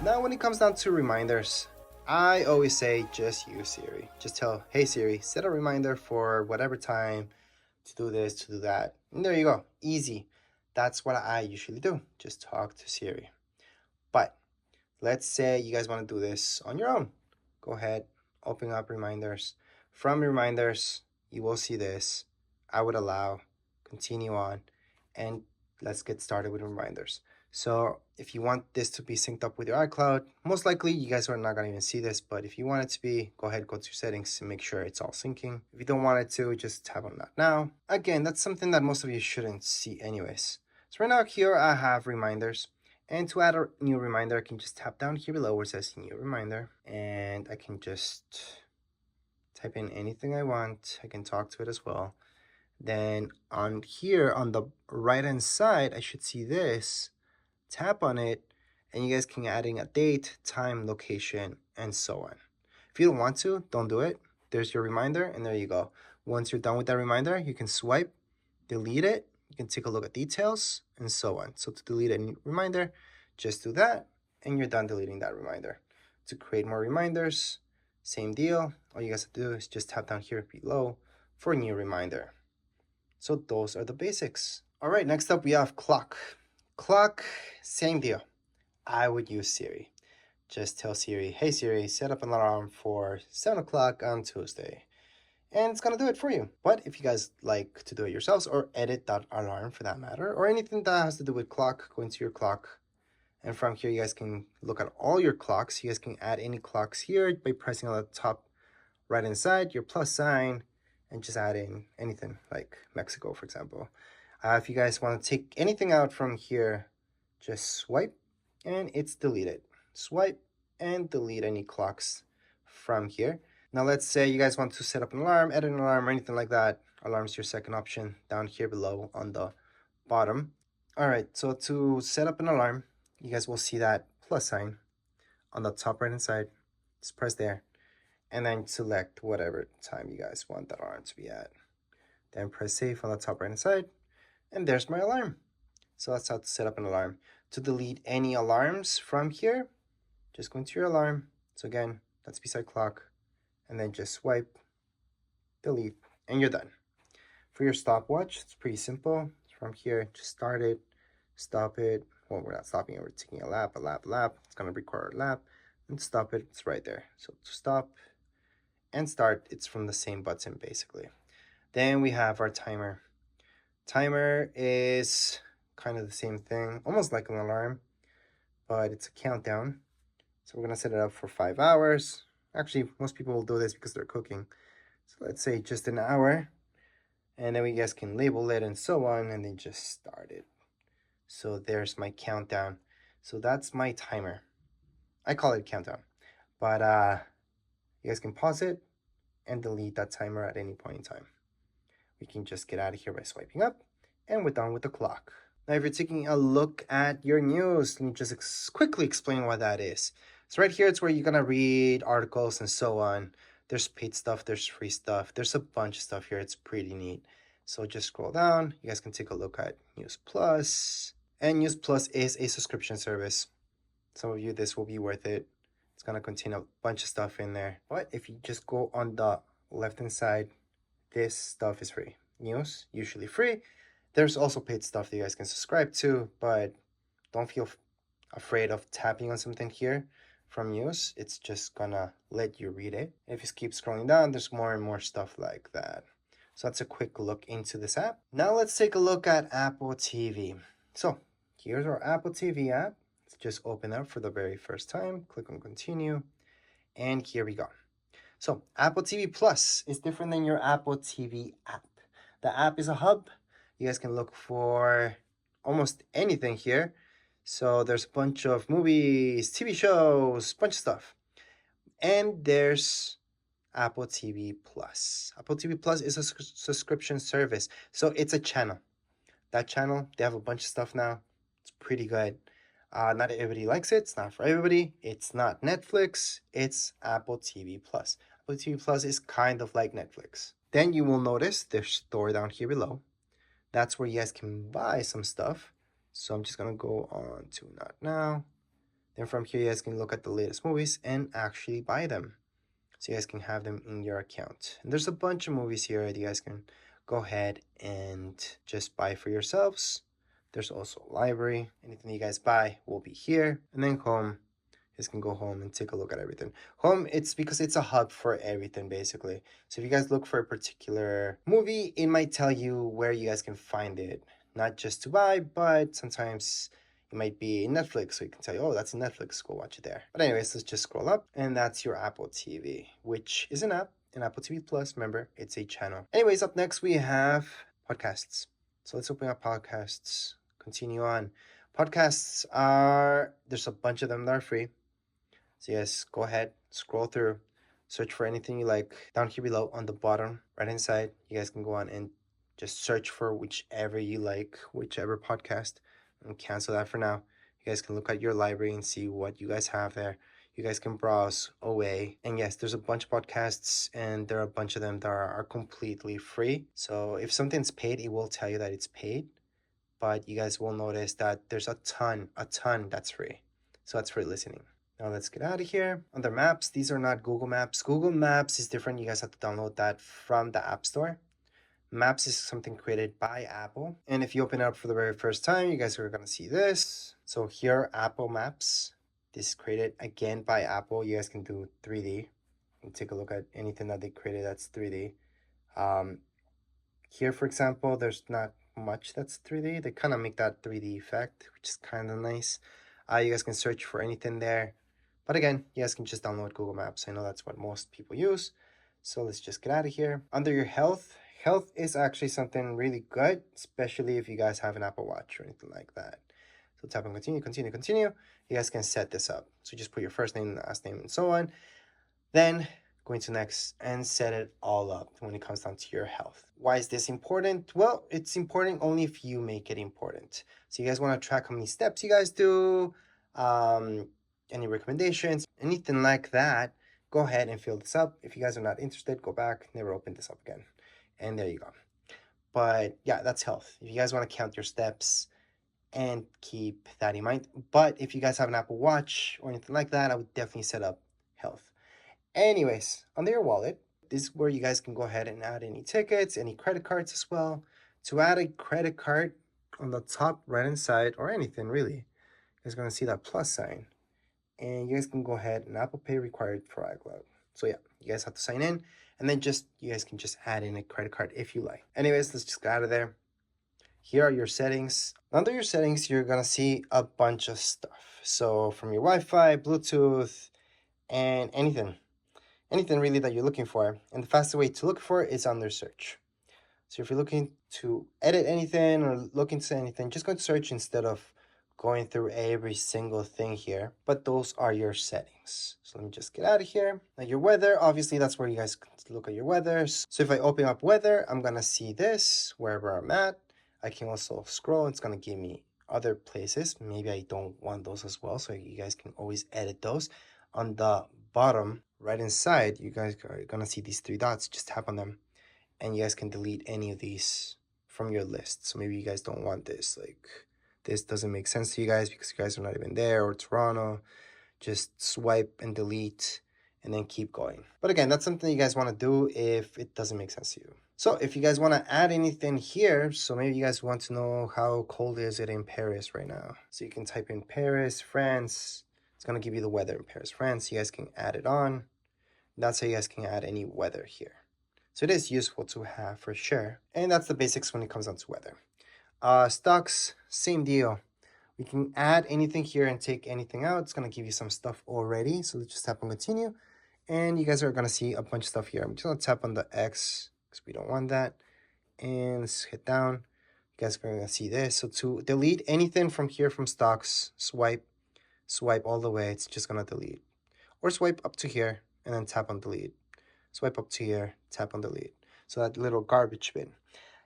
Now, when it comes down to reminders, I always say just use Siri. Just tell, hey Siri, set a reminder for whatever time to do this, to do that. And there you go. Easy. That's what I usually do. Just talk to Siri. But let's say you guys want to do this on your own. Go ahead, open up reminders. From reminders, you will see this. I would allow, continue on, and let's get started with reminders. So if you want this to be synced up with your iCloud, most likely you guys are not going to even see this, but if you want it to be, go ahead, go to your settings and make sure it's all syncing. If you don't want it to, just tap on that now. Again, that's something that most of you shouldn't see anyways. So right now here I have reminders. And to add a new reminder, I can just tap down here below where it says new reminder. And I can just type in anything I want. I can talk to it as well. Then on here on the right hand side, I should see this. Tap on it and you guys can add in a date, time, location, and so on. If you don't want to, don't do it. There's your reminder and there you go. Once you're done with that reminder, you can swipe, delete it. You can take a look at details and so on. So to delete any reminder, just do that and you're done deleting that reminder. To create more reminders, same deal. All you guys have to do is just tap down here below for a new reminder. So those are the basics. All right, next up we have clock. Clock, same deal. I would use Siri. Just tell Siri, hey Siri, set up an alarm for 7 o'clock on Tuesday. And it's going to do it for you. But if you guys like to do it yourselves or edit that alarm for that matter, or anything that has to do with clock, go into your clock. And from here, you guys can look at all your clocks. You guys can add any clocks here by pressing on the top right hand side, your plus sign, and just add in anything like Mexico, for example. If you guys want to take anything out from here, just swipe and it's deleted. Swipe and delete any clocks from here. Now let's say you guys want to set up an alarm, edit an alarm, or anything like that. Alarm is your second option down here below on the bottom. All right, so to set up an alarm, you guys will see that plus sign on the top right hand side. Just press there and then select whatever time you guys want that alarm to be at. Then press save on the top right hand side. And there's my alarm. So that's how to set up an alarm. To delete any alarms from here, just go into your alarm. So again, that's beside clock. And then just swipe, delete, and you're done. For your stopwatch, it's pretty simple. From here, just start it, stop it. Well, we're not stopping it, we're taking a lap. It's gonna record a lap. And stop it, it's right there. So to stop and start, it's from the same button basically. Then we have our timer. Timer is kind of the same thing, almost like an alarm, but it's a countdown. So we're gonna set it up for 5 hours. Actually, most people will do this because they're cooking. So let's say just an hour, and then we guys can label it and so on, and then just start it. So there's my countdown. So that's my timer. I call it countdown, but you guys can pause it and delete that timer at any point in time. We can just get out of here by swiping up, and we're done with the clock. Now, if you're taking a look at your news, let me just quickly explain what that is. So right here, it's where you're gonna read articles and so on. There's paid stuff, there's free stuff, there's a bunch of stuff here. It's pretty neat. So just scroll down. You guys can take a look at News Plus. And News Plus is a subscription service. Some of you, this will be worth it. It's gonna contain a bunch of stuff in there. But if you just go on the left-hand side, this stuff is free. News, usually free. There's also paid stuff that you guys can subscribe to, but don't feel afraid of tapping on something here from news. It's just gonna let you read it. If you keep scrolling down, there's more and more stuff like that. So that's a quick look into this app. Now let's take a look at Apple TV. So here's our Apple TV app. Let's just open up for the very first time. Click on continue. And here we go. So Apple TV Plus is different than your Apple TV app. The app is a hub. You guys can look for almost anything here. So there's a bunch of movies, TV shows, bunch of stuff. And there's Apple TV Plus. Apple TV Plus is a subscription service. So it's a channel. That channel, they have a bunch of stuff now. It's pretty good. Not everybody likes it. It's not for everybody. It's not Netflix. It's Apple TV Plus. Apple TV Plus is kind of like Netflix. Then you will notice there's store down here below. That's where you guys can buy some stuff. So I'm just going to go on to not now. Then from here, you guys can look at the latest movies and actually buy them. So you guys can have them in your account. And there's a bunch of movies here that you guys can go ahead and just buy for yourselves. There's also a library. Anything you guys buy will be here. And then home, you guys can go home and take a look at everything. Home, it's because it's a hub for everything, basically. So if you guys look for a particular movie, it might tell you where you guys can find it. Not just to buy, but sometimes it might be Netflix, so you can tell you, oh, that's in Netflix, go watch it there. But anyways, let's just scroll up, and that's your Apple TV, which is an app, an Apple TV Plus. Remember, it's a channel. Anyways, up next we have podcasts. So let's open up podcasts. Continue on. Podcasts there's a bunch of them that are free. So yes, go ahead, scroll through, search for anything you like. Down here below on the bottom right hand side, you guys can go on and just search for whichever you like, whichever podcast, and cancel that for now. You guys can look at your library and see what you guys have there. You guys can browse away. And yes, there's a bunch of podcasts, and there are a bunch of them that are completely free. So if something's paid, it will tell you that it's paid. But you guys will notice that there's a ton that's free. So that's free listening. Now let's get out of here. Under Maps, these are not Google Maps. Google Maps is different. You guys have to download that from the App Store. Maps is something created by Apple. And if you open it up for the very first time, you guys are going to see this. So here, Apple Maps. This is created again by Apple. You guys can do 3D and take a look at anything that they created that's 3D. Here, for example, there's not much that's 3D. They kind of make that 3D effect, which is kind of nice. You guys can search for anything there. But again, you guys can just download Google Maps. I know that's what most people use. So let's just get out of here. Under your health is actually something really good, especially if you guys have an Apple Watch or anything like that. So tap on continue. You guys can set this up. So just put your first name, last name, and so on. Then go into next and set it all up when it comes down to your health. Why is this important? Well, it's important only if you make it important. So you guys want to track how many steps you guys do, any recommendations, anything like that, go ahead and fill this up. If you guys are not interested, go back, never open this up again. And there you go. But yeah, that's health. If you guys want to count your steps and keep that in mind. But if you guys have an Apple Watch or anything like that, I would definitely set up health. Anyways, under your wallet, this is where you guys can go ahead and add any tickets, any credit cards as well. To add a credit card on the top right hand side, or anything really, you guys are going to see that plus sign. And you guys can go ahead and Apple Pay required for iCloud. So yeah, you guys have to sign in, and then you guys can just add in a credit card if you like. Anyways, let's just get out of there. Here are your settings. Under your settings, you're gonna see a bunch of stuff. So from your Wi-Fi, Bluetooth, and anything really that you're looking for. And the fastest way to look for it is under search. So if you're looking to edit anything or look into anything, just go to search instead of going through every single thing here. But those are your settings. So let me just get out of here. Now your weather, obviously that's where you guys can look at your weather. So if I open up weather, I'm gonna see this wherever I'm at. I can also scroll, it's gonna give me other places. Maybe I don't want those as well, so you guys can always edit those. On the bottom right inside, you guys are gonna see these 3 dots. Just tap on them and you guys can delete any of these from your list. So maybe you guys don't want this, like this doesn't make sense to you guys because you guys are not even there, or Toronto. Just swipe and delete and then keep going. But again, that's something you guys want to do if it doesn't make sense to you. So if you guys want to add anything here, so maybe you guys want to know how cold is it in Paris right now. So you can type in Paris, France. It's going to give you the weather in Paris, France. You guys can add it on. That's how you guys can add any weather here. So it is useful to have for sure. And that's the basics when it comes down to weather. Stocks, same deal. We can add anything here and take anything out. It's going to give you some stuff already. So let's just tap on continue. And you guys are going to see a bunch of stuff here. I'm just going to tap on the X because we don't want that. And let's hit down. You guys are going to see this. So to delete anything from here from stocks, swipe all the way. It's just going to delete. Or swipe up to here and then tap on delete. Swipe up to here, tap on delete. So that little garbage bin.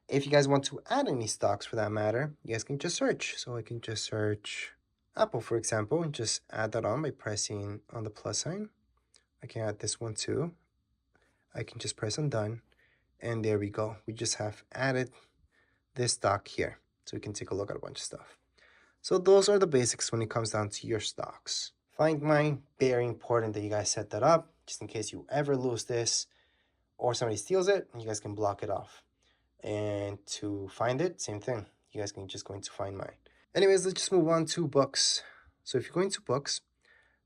If you guys want to add any stocks for that matter, you guys can just search. So I can just search Apple, for example, and just add that on by pressing on the plus sign. I can add this one too. I can just press on done. And there we go. We just have added this stock here. So we can take a look at a bunch of stuff. So those are the basics when it comes down to your stocks. Find mine, very important that you guys set that up, just in case you ever lose this or somebody steals it, you guys can block it off. And to find it, same thing. You guys can just go into find mine. Anyways, let's just move on to books. So if you go into books,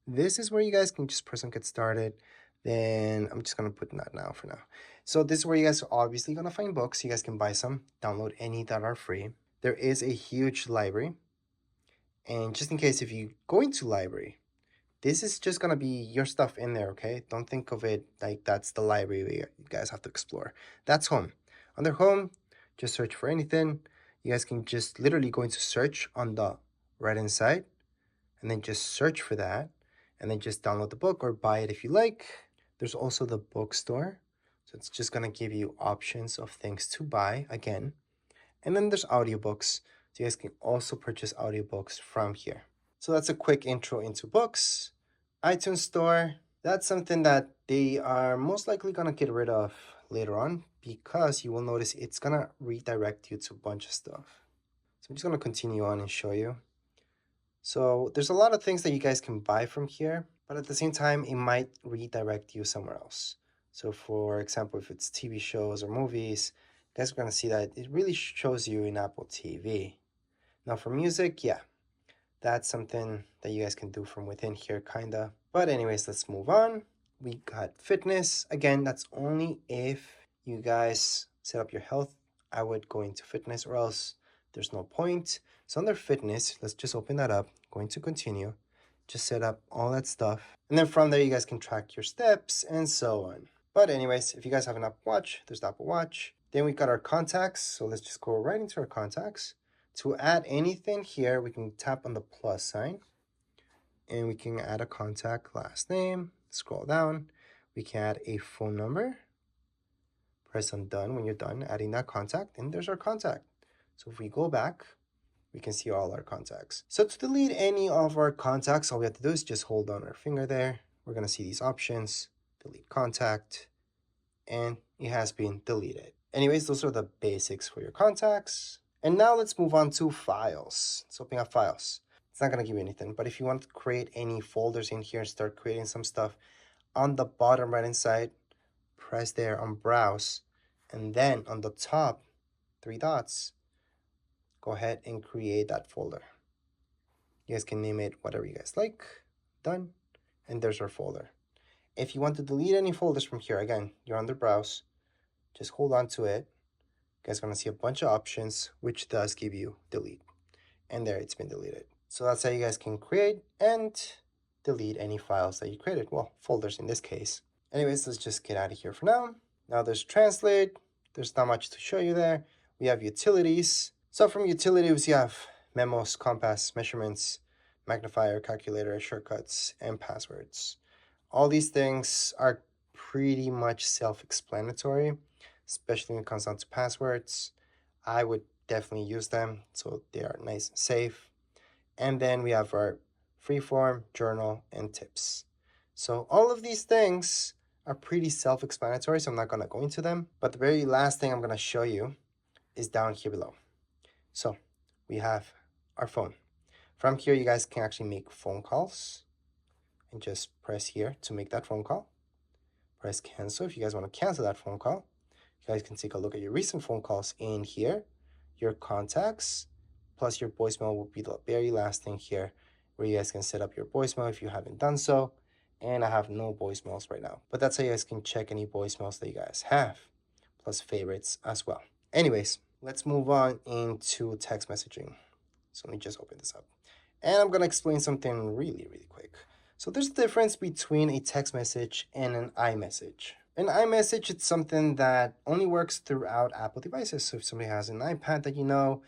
this is where you guys can just press on get started. Then I'm just gonna put that now for now. So this is where you guys are obviously gonna find books. You guys can buy some, download any that are free. There is a huge library. And just in case if you go into library, this is just gonna be your stuff in there, okay? Don't think of it like that's the library you guys have to explore. That's home. Under home, just search for anything. You guys can just literally go into search on the right hand side and then just search for that and then just download the book or buy it if you like. There's also the bookstore. So it's just gonna give you options of things to buy again. And then there's audiobooks. So you guys can also purchase audiobooks from here. So that's a quick intro into books. iTunes Store, that's something that they are most likely gonna get rid of later on because you will notice it's gonna redirect you to a bunch of stuff. So I'm just gonna continue on and show you. So there's a lot of things that you guys can buy from here, but at the same time, it might redirect you somewhere else. So for example, if it's TV shows or movies, you guys are gonna see that it really shows you in Apple TV. Now for music, yeah, that's something that you guys can do from within here, kinda. But anyways, let's move on. We got fitness. Again, that's only if you guys set up your health. I would go into fitness or else there's no point. So under fitness, let's just open that up. Going to continue. Just set up all that stuff. And then from there, you guys can track your steps and so on. But anyways, if you guys have an Apple Watch, there's the Apple Watch. Then we got our contacts. So let's just go right into our contacts. To add anything here, we can tap on the plus sign and we can add a contact last name. Scroll down. We can add a phone number. Press on done when you're done adding that contact, and there's our contact. So if we go back, we can see all our contacts. So to delete any of our contacts, all we have to do is just hold on our finger there. We're gonna see these options, delete contact, and it has been deleted. Anyways, those are the basics for your contacts. And now let's move on to files. Let's open up files. It's not gonna give you anything, but if you want to create any folders in here and start creating some stuff, on the bottom right hand side, press there on browse, and then on the top, 3 dots, go ahead and create that folder. You guys can name it whatever you guys like. Done. And there's our folder. If you want to delete any folders from here, again, you're under browse, just hold on to it. You guys are gonna see a bunch of options, which does give you delete. And there, it's been deleted. So that's how you guys can create and delete any files that you created. Well, folders in this case. Anyways, let's just get out of here for now. Now there's translate. There's not much to show you there. We have utilities. So from utilities, you have memos, compass, measurements, magnifier, calculator, shortcuts, and passwords. All these things are pretty much self-explanatory, especially when it comes down to passwords. I would definitely use them, so they are nice and safe. And then we have our freeform, journal, and tips. So all of these things are pretty self-explanatory, so I'm not gonna go into them. But the very last thing I'm gonna show you is down here below. So we have our phone. From here, you guys can actually make phone calls and just press here to make that phone call. Press cancel if you guys want to cancel that phone call. You guys can take a look at your recent phone calls in here, your contacts, plus your voicemail will be the very last thing here where you guys can set up your voicemail if you haven't done so. And I have no voicemails right now, but that's how you guys can check any voicemails that you guys have, plus favorites as well. Anyways, let's move on into text messaging. So let me just open this up. And I'm gonna explain something really quick. So there's a difference between a text message and an iMessage. An iMessage, it's something that only works throughout Apple devices. So if somebody has an iPad that you know,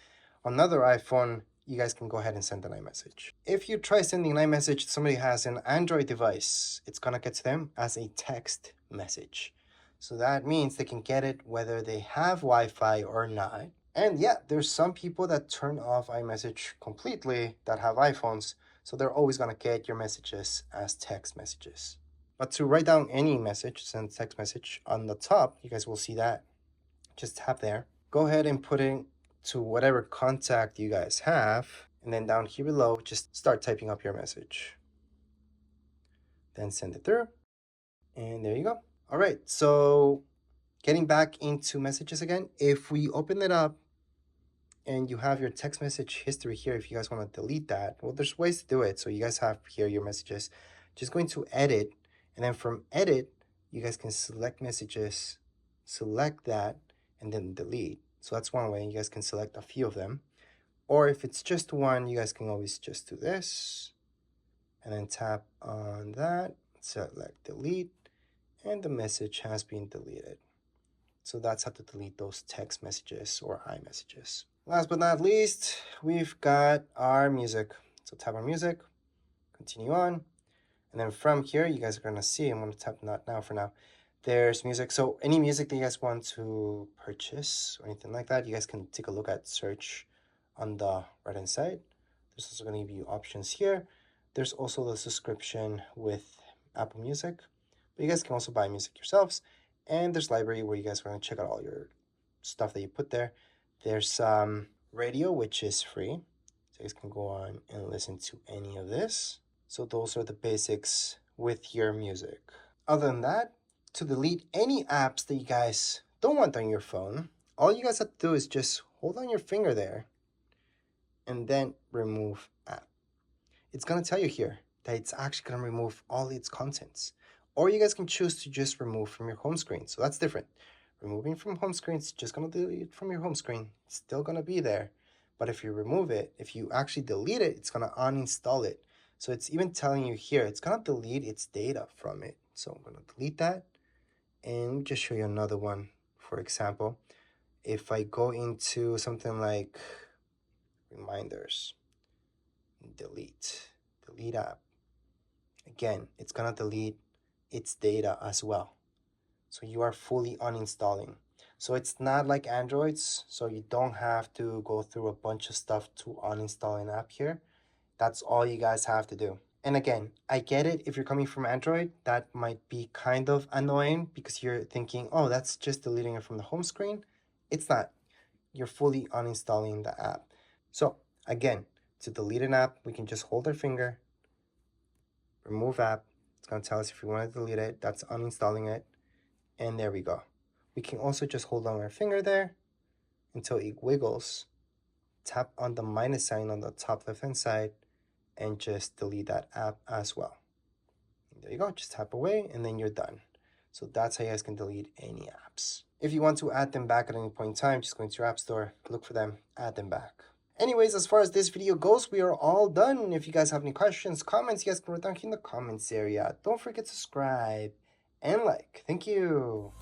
another iPhone, you guys can go ahead and send an iMessage. If you try sending an iMessage to somebody who has an Android device, it's gonna get to them as a text message. So that means they can get it whether they have Wi-Fi or not. And yeah, there's some people that turn off iMessage completely that have iPhones, so they're always gonna get your messages as text messages. But to write down any message, send text message, on the top, you guys will see that. Just tap there. Go ahead and put it to whatever contact you guys have. And then down here below, just start typing up your message. then send it through, and there you go. All right, so getting back into messages again, if we open it up and you have your text message history here, if you guys want to delete that, well, there's ways to do it. So you guys have here your messages. Just going to edit, and then from edit, you guys can select messages, select that, and then delete. So that's one way. You guys can select a few of them. Or if it's just one, you guys can always just do this, and then tap on that, select delete, and the message has been deleted. So that's how to delete those text messages or iMessages. Last but not least, we've got our music. So tap on music, continue on. And then from here, you guys are gonna see, I'm gonna tap not now for now. There's music. So any music that you guys want to purchase or anything like that, you guys can take a look at search on the right hand side. There's also gonna give you options here. There's also the subscription with Apple Music, but you guys can also buy music yourselves. And there's library where you guys are gonna check out all your stuff that you put there. There's radio, which is free. So you guys can go on and listen to any of this. So those are the basics with your music. Other than that, to delete any apps that you guys don't want on your phone, all you guys have to do is just hold on your finger there and then remove app. It's gonna tell you here that it's actually gonna remove all its contents. Or you guys can choose to just remove from your home screen. So that's different. Removing from home screen, it's just gonna delete it from your home screen. It's still gonna be there. But if you remove it, if you actually delete it, it's gonna uninstall it. So it's even telling you here, it's gonna delete its data from it. So I'm gonna delete that and just show you another one. For example, if I go into something like reminders, delete app, again, it's gonna delete its data as well. So you are fully uninstalling. So it's not like Androids, so you don't have to go through a bunch of stuff to uninstall an app here. That's all you guys have to do. And again, I get it, if you're coming from Android, that might be kind of annoying because you're thinking, oh, that's just deleting it from the home screen. It's not. You're fully uninstalling the app. So again, to delete an app, we can just hold our finger, remove app. It's gonna tell us if we want to delete it. That's uninstalling it. And there we go. We can also just hold on our finger there until it wiggles. Tap on the minus sign on the top left hand side and just delete that app as well. And there you go, just tap away and then you're done. So that's how you guys can delete any apps. If you want to add them back at any point in time, just go into your app store, look for them, add them back. Anyways, as far as this video goes, we are all done. If you guys have any questions, comments, you guys can write down here in the comments area. Don't forget to subscribe and like. Thank you.